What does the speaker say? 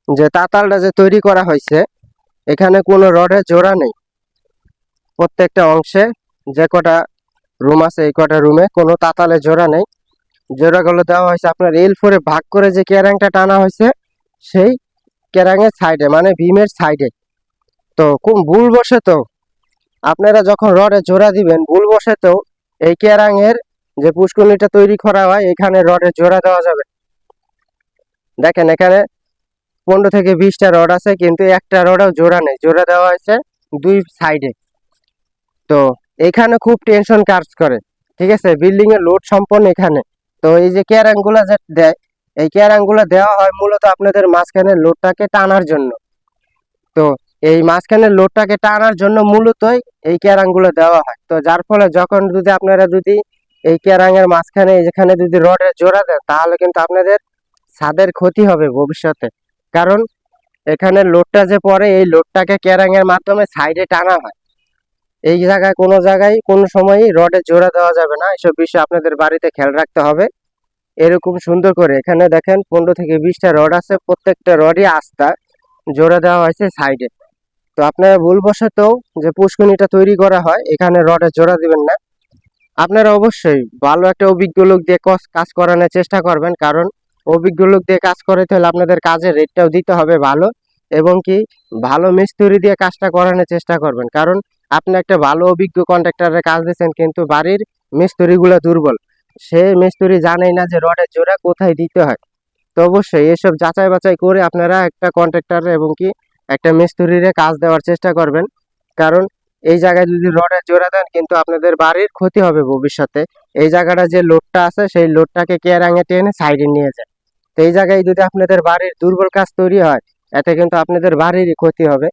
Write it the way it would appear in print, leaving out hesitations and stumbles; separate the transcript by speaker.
Speaker 1: যে তাতালটা যে তৈরি করা হয়েছে এখানে কোনো রডের জোড়া নেই। প্রত্যেকটা অংশে যে কটা রুম আছে এই কটা রুমে কোনো তাতালের জোড়া নেই। জোড়াগুলো দেওয়া হয়েছে আপনার L4 ভাগ করে যে ক্যারাংটা টানা হয়েছে সেই ক্যারাঙের সাইডে, মানে ভীমের সাইডে। তো কোন ভুলবশত আপনারা যখন রডে জোড়া দিবেন ভুলবশত এই ক্যারাঙের যে পুষ্কুনিটা তৈরি করা হয় এখানে রডের জোড়া দেওয়া যাবে। দেখেন এখানে 15 থেকে 20টা রড আছে কিন্তু একটা রডও জোড়া নেই, জোড়া দেওয়া হয়েছে দুই সাইডে। তো এখানে খুব টেনশন কাজ করে, ঠিক আছে, বিল্ডিং এর লোড সম্পন্ন এখানে। তো এই যে ক্যারাং গুলা যে দেয় এই ক্যারাং গুলা দেওয়া হয় মূলত আপনাদের মাঝখানের লোডটাকে টানার জন্য। তো এই মাঝখানের লোডটাকে টানার জন্য মূলতই এই ক্যারাং গুলো দেওয়া হয়। তো যার ফলে যখন যদি আপনারা যদি এই ক্যারাং এর মাঝখানে যেখানে যদি রডের জোড়া দেন তাহলে কিন্তু আপনাদের ছাদের ক্ষতি হবে ভবিষ্যতে। কারণ এখানে লোডটা যে পড়ে এই লোডটাকে ক্যারাং এর মাধ্যমে সাইডে টানা হয়। এই জায়গায় কোনো জায়গায় কোনো সময়ই রডের জোড়া দেওয়া যাবে না, এসব বিষয় আপনাদের বাড়িতে খেয়াল রাখতে হবে। এরকম সুন্দর করে এখানে দেখেন 15 থেকে 20টা রড আছে, প্রত্যেকটা রডই আস্থা জোড়া দেওয়া হয়েছে সাইডে। তো আপনারা ভুলবশত যে পুষ্কুনিটা তৈরি করা হয় এখানে রডের জোড়া দিবেন না। আপনারা অবশ্যই ভালো একটা অভিজ্ঞ লোক দিয়ে কাজ করানোর চেষ্টা করবেন, কারণ অভিজ্ঞ লোক দিয়ে কাজ করাতে হলে আপনাদের কাজের রেটটাও দিতে হবে ভালো, এবং কি ভালো মিস্ত্রি দিয়ে কাজটা করানোর চেষ্টা করবেন। কারণ আপনি একটা ভালো অভিজ্ঞ কন্ট্রাক্টরের কাজ দিচ্ছেন কিন্তু বাড়ির মিস্ত্রিগুলো দুর্বল, সে মিস্ত্রি জানেই না যে রডের জোড়া কোথায় দিতে হয়। তো অবশ্যই এসব যাচাই বাছাই করে আপনারা একটা কন্ট্রাক্টর এবং কি একটা মিস্ত্রিরে কাজ দেওয়ার চেষ্টা করবেন। কারণ এই জায়গায় যদি রডের জোড়া দেন কিন্তু আপনাদের বাড়ির ক্ষতি হবে ভবিষ্যতে। এই জায়গাটা যে লোডটা আছে সেই লোডটাকে কেয়ারাঙে টেনে সাইডে নিয়ে যায়। তো এই জায়গায় যদি আপনাদের বাড়ির দুর্বল কাজ তৈরি হয় এতে কিন্তু আপনাদের বাড়িরই ক্ষতি হবে।